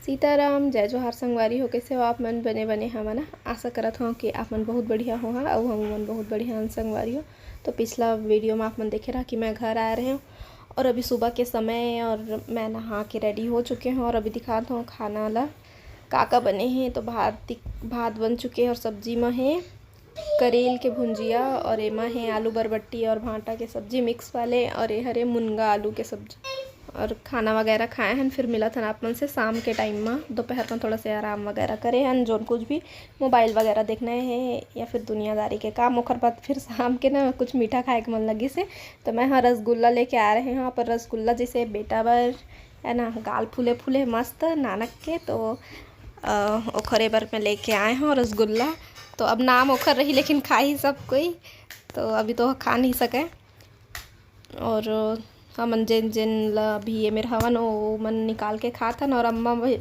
सीताराम जय जोहार संगवारी हो। कैसे हो आप मन? बने बने हमन आशा करत हूँ कि आप मन बहुत बढ़िया हो और हम मन बहुत बढ़िया संगवारी हो। तो पिछला वीडियो में आप मन देखे रहा कि मैं घर आ रहे हूँ और अभी सुबह के समय और मैं नहा के रेडी हो चुके हैं और अभी दिखाता हूँ खाना ला का बने हैं। तो भात बन चुके हैं और सब्जी में है करेल के भुंजिया और एमा है आलू बरबट्टी और भांटा के सब्जी मिक्स वाले और ये हरे मुनगा आलू के सब्जी और खाना वगैरह खाए हैं। फिर मिला था आप मन से शाम के टाइम में, दोपहर में थोड़ा सा आराम वगैरह करे हैं, जो कुछ भी मोबाइल वगैरह देखना है या फिर दुनियादारी के काम। और बाद फिर शाम के ना कुछ मीठा खाए के मन लगी से तो मैं हाँ रसगुल्ला लेके आ रहे हैं। यहाँ पर रसगुल्ला जैसे बेटा बर है ना, गाल फूले फूले मस्त नानक के, तो ओखरे बर में लेके आए हैं रसगुल्ला। तो अब नाम ओखर रही लेकिन खा ही सब कोई, तो अभी तो खा नहीं सके। और हमन जिन जिन ला भी ये मेरे हवन वो मन निकाल के खाथन और अम्मा भी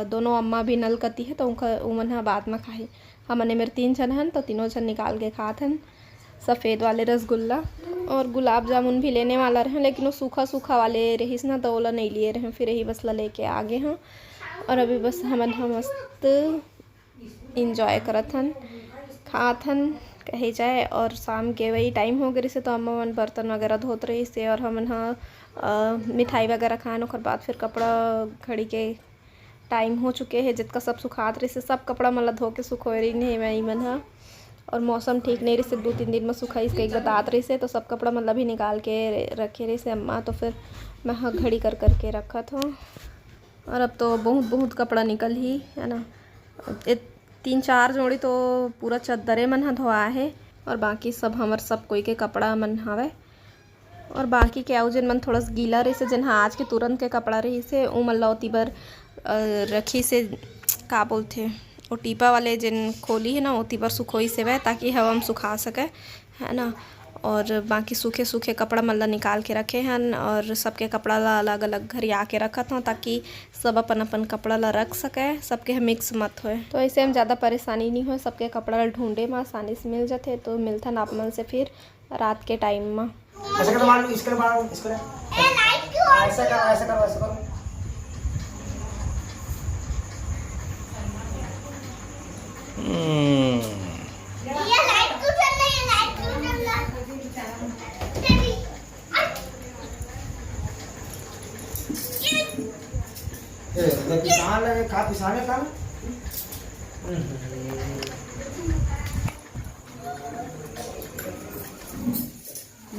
दोनों अम्मा भी नल कती है तो उनका उमन हा बाद में खाए। हमने मेरे 3 जन हन तो तीनों जन निकाल के खाथन सफ़ेद वाले रसगुल्ला। और गुलाब जामुन भी लेने वाला रहे लेकिन वो सूखा सूखा वाले रहीस ना तो ओला नहीं लिए रहे, फिर यही बस ला लेके आगे हैं। और अभी बस हमन मस्त इंजॉय करथन खाथन कहे जाए। और शाम के वही टाइम हो गई से तो अम्मा मन बर्तन वगैरह धोत रही से और हमन हाँ मिठाई वगैरह खान। और बाद फिर कपड़ा घड़ी के टाइम हो चुके हैं, जितना सब सुखात रही से सब कपड़ा मतलब धो के सुखोए रही नहीं वही मन हाँ। और मौसम ठीक नहीं रही से 2-3 दिन में सुखाई से एक बतात रही से तो सब कपड़ा मतलब ही निकाल के रखे रही से अम्मा। तो फिर मैं हाँ घड़ी कर करके रखा था और अब तो बहुत कपड़ा निकल ही है ना। 3-4 जोड़ी तो पूरा चद्दरे मन हा धोआ है और बाकी सब हमार सब कोई के कपड़ा मन हवे। और बाकी के आउ जिन मन थोड़ा सा गीला रही से जिन हाँ आज के तुरंत के कपड़ा रही से वो मन लौती बर रखी से का बोलते वो टीपा वाले जिन खोली है ना ओती बर सुखोई से वह ताकि हवा में सुखा सके है ना। और बाकी सूखे सूखे कपड़ा मतलब निकाल के रखे हैं और सबके कपड़ा ला अलग अलग घर आके रखत हूँ ताकि सब अपन अपन कपड़ा ला रख सके, सबके मिक्स मत होए। तो ऐसे हम ज़्यादा परेशानी नहीं हो, सबके कपड़ा ला ढूंढे में आसानी से मिल जाते। तो मिलता ना अपन से फिर रात के टाइम में।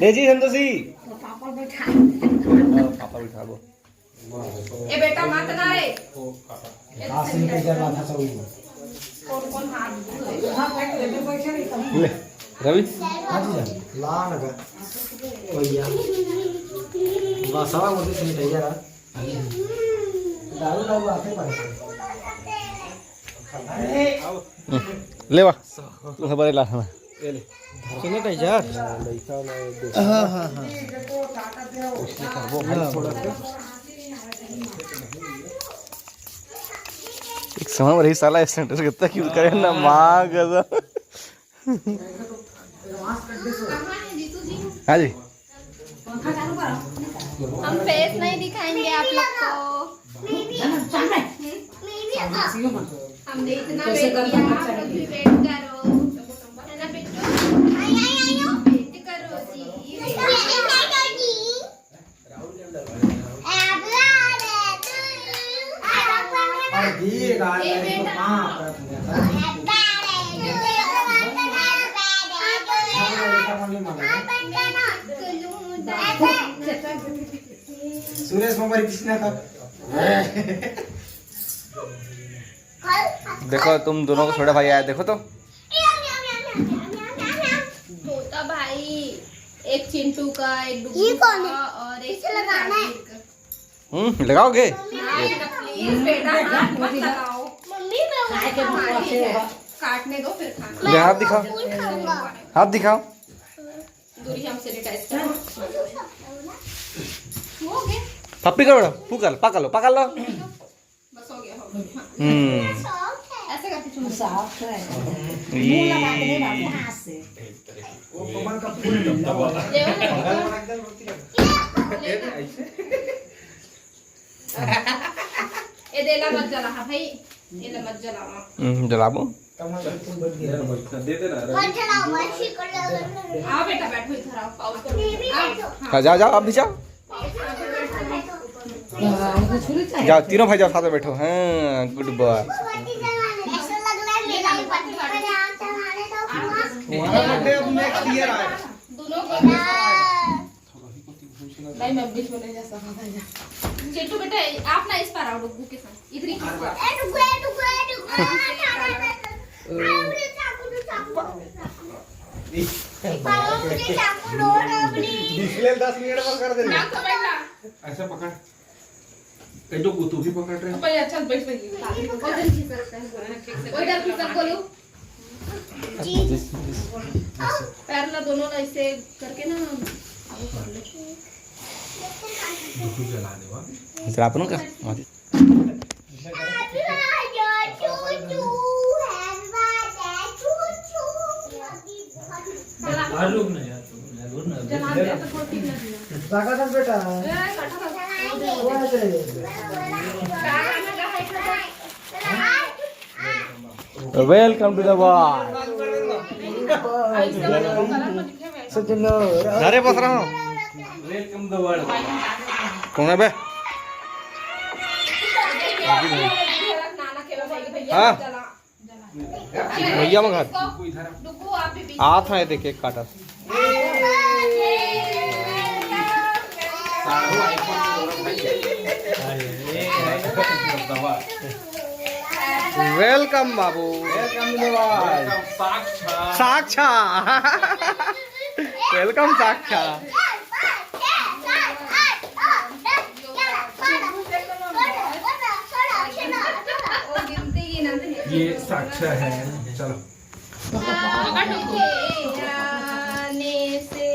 जी संतोषी पापा बैठा लो। ए बेटा मत ना रे कौन ले रवि लान का भैया वासवा मुझे सुन यार दारू लाओ आके पास ले वा तू खबर ला ना ले ले सुने तो यार हां हां हां उसने करबो भाई थोड़ा सा एक समय रही साला सेंटर कितना क्यों करे ना मां गजा। हाँ जी हम फेस नहीं दिखाएंगे आप लोग को, हमने इतना वेट किया, आप लोग भी वेट करो है ना बिट्टू, वेट करो जी ये गाल हां सुरेश मोबाइल किसने का देखो तुम दोनों को छोटा भाई आया देखो तो छोटा भाई एक चिंटू का एक डुगू का और एक लगाना है। लगाओगे प्लीज बेटा हाथ मत लगाओ, मम्मी काटने दो फिर खाना। ले हाथ दिखाओ, हाथ दिखाओ। दूरी हमसे डिटाइज करो हो गया पप्पी करो पकड़ लो बस हो गया ऐसे करके चुन सॉफ्ट है मुंह लगा के नहीं बाबू हाथ से वो पवन का फूल ए देला मत जला हां भाई एला मत जलावा जलाबो दे दे ना आओ बेटा बैठो इधर आओ पाउस करो हाँ जाओ जाओ आप भी जाओ जाओ तीनों भाई जाओ साथ में बैठो हाँ गुड बॉय दोनों भाई मैं बीच में नहीं जा सकता भाई चिंटू बेटा आप ना इस पर आओ डुगू के साथ इधर ही डिस्प्ले 10 मिनट पर कर दे ऐसा पकड़ कहीं तू भी पकड़ रहे पहले अच्छा बैठ बैठ उधर की सब बोलो पैर ना दोनों ना ऐसे करके ना आगे कर ले दुखी जलाने वा जरा अपन का आलूक ना यार जला दे तो थोड़ी ठीक लगेगा जागा था बेटा वेलकम टू द बार अरे बस रहा हूँ वेलकम द वर्ल्ड कौन है बे हाँ भैया मगर डुगू आप भी हाथ है देखिए काटा वेलकम बाबू welcome to the world Saksha welcome Saksha ये साक्षा है चलो जाने से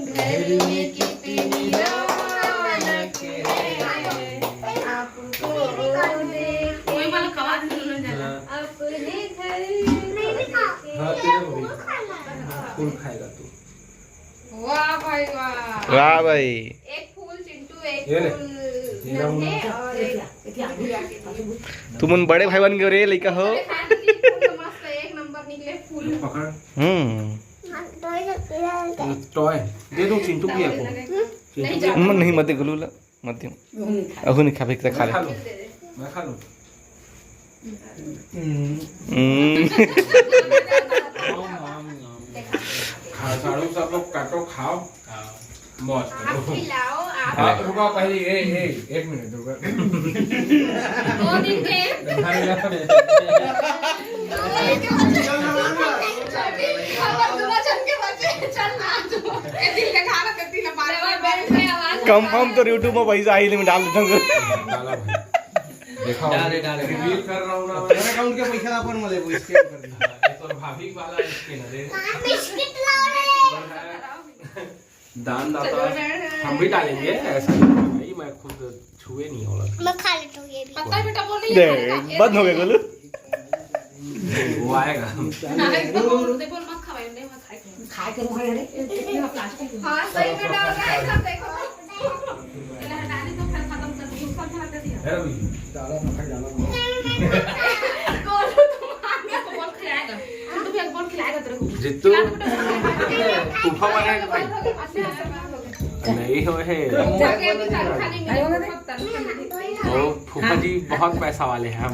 घर में कितनी रौनक है आपको देख कोई वाला कवा दे अपने घर हां तेरे को भी फूल खाएगा तू वाह भाई वाह वाह भाई एक फूल चिंटू एक ये ले। फूल ये रहा हूँ। नन्हे और एक तुम उन बड़े भाई बन गए रे लड़का हो मस्त एक नंबर निकले फूल पकड़ हम्म टॉय दे दो चिंटू की है को नहीं जा नहीं मत गुलूला मत अहू नहीं खा फिर खा ले खा लो मैं खा लूं खा साड़ू सब लोग काटो खाओ मौज आप करो खिलाओ आप आप रुको पहले एक मिनट रुको 2 दिन के कंफर्म तो यूट्यूब में पैसा आई में डाल देता हूँ डाला भाई देखो डाले रिवील कर रहा हूं ना मेरे अकाउंट के पैसा अपन मले वो स्कैन कर दिया तो भाभी वाला स्कैनर है बिस्किट लाओ रे दान दाता हम भी डालेंगे ऐसा नहीं भाई मैं खुद छुए नहीं होला मैं खा लेता हूँ ये भी पता है बेटा बोल दे बंद हो गए गोलू वो आएगा बोल मत खाओ नहीं मत खाए के मुंह रे हां सही में डाल रहा है सब देखो इला हटाने तो फिर खत्म कर दी ऊपर चलाते दिया है रवि डाला ना खाई डाला गोलू तुम आगे बॉल खिलाएगा चिंटू भी एक बॉल खिलाएगा तेरे को जितू फूफा बनेगा भाई नहीं हो है वो फूफा जी बहुत पैसा वाले हैं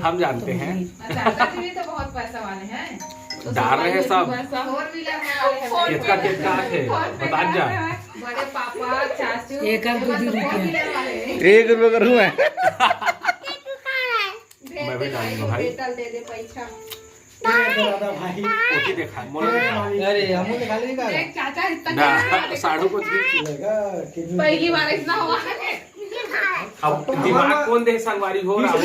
हम जानते हैं तो बहुत पैसा वाले हैं डाल रहे हैं सब 4 व्हीलर वाले हैं कितना है बता जा बड़े पापा चाचू एक और 2 रुपया 1 रुपया करूँ मैं मैं भी डालूंगा भाई बेटल दे दे पैसा भाई ओटी देखा मोल अरे हम खा लेगा देख चाचा इतना ना साढ़ू को दी पहली बार इतना हुआ अब दिमाग कौन दे संगवारी हो रहा है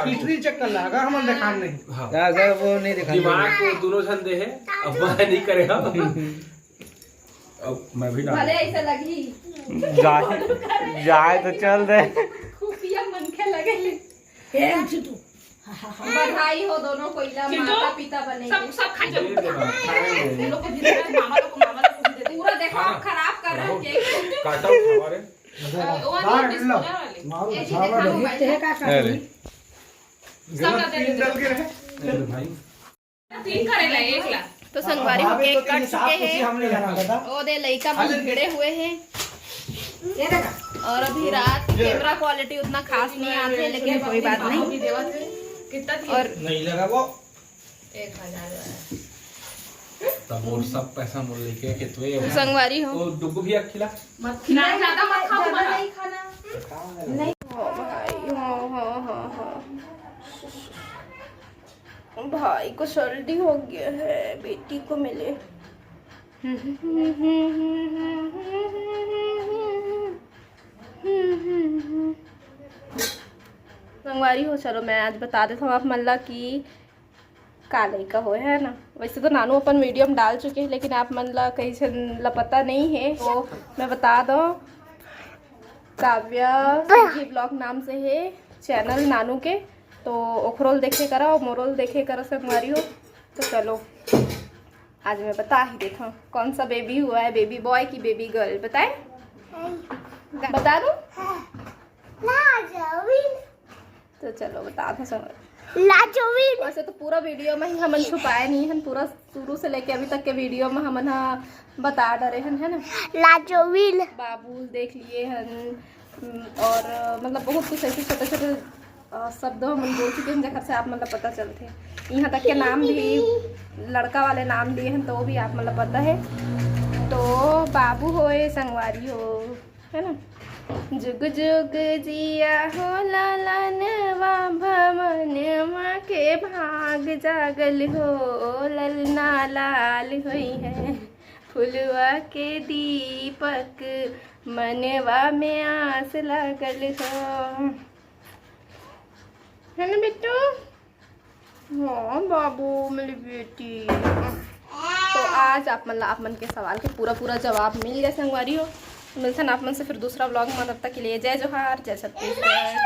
हिस्ट्री चेक कर लगा हम दिखान नहीं हाँ। सर वो नहीं दिखा दिमाग को दोनों जन दे है अब मैं नहीं करे अब मैं भी भले डाल ऐसा लगी जाए तो चल दे खुफिया मन के लगे ए चिंटू बधाई हो दोनों को इला माता पिता बने सब खा दे दे लोग को धीरे मामा लोग भी दे पूरा देखो आप खराब कर रहे हैं केक काटा हमारे वो डिस्पोजल वाले देखते हैं का अरे भाई तो संगवारी हो केक कट चुके हैं हमने जाना था और दे लइका बहुत भिड़े हुए हैं और अभी रात कैमरा क्वालिटी उतना खास नहीं आते लेकिन कोई बात नहीं। और नहीं लगा वो तब और सब पैसा मोल लेके कितवे संगवारी हो वो डुगु भी अखिला नहीं हो भाई हो भाई को सर्दी हो गया है बेटी को मिले। संगवारी हो चलो मैं आज बता देता हूँ आप मल्ला की काले का हो है ना। वैसे तो नानू अपन वीडियो में डाल चुके हैं लेकिन आप मल्ला कहीं से लापता नहीं है तो मैं बता दो काव्या ब्लॉग नाम से है चैनल नानू के, तो ओखरोल देखे करा और मोरोल देखे करा संगवारी हो। तो चलो आज मैं बता ही देता हूँ कौन सा बेबी हुआ है, बेबी बॉय की बेबी गर्ल बताए बता दूँ? तो चलो बता दो संगवारी। वैसे तो पूरा वीडियो में ही हमन छुपाए नहीं है, पूरा शुरू से लेके अभी तक के वीडियो में हमन बता डरे हैं है ना। लाजोविल बाबूल देख लिए हैं और मतलब बहुत कुछ ऐसे छोटे छोटे शब्द हम बोल चुके हैं जगह से आप मतलब पता चलते हैं। यहाँ तक के नाम भी लड़का वाले नाम लिए हैं तो भी आप मतलब पता है। तो बाबू होए संगवारी हो है ना। जुग जुग जिया हो लालनवा भवनवा के भाग जागल हो ललना लाल हुई है फुलवा के दीपक मनवा में आस लागल हो है ना बेटू। हाँ बाबू मेरी बेटी। तो आज आप मन के सवाल के पूरा जवाब मिल गया संगवारी हो। मिलते हैं आप मन से फिर दूसरा व्लॉग में, तब तक के लिए जय जोहार जय छत्तीसगढ़।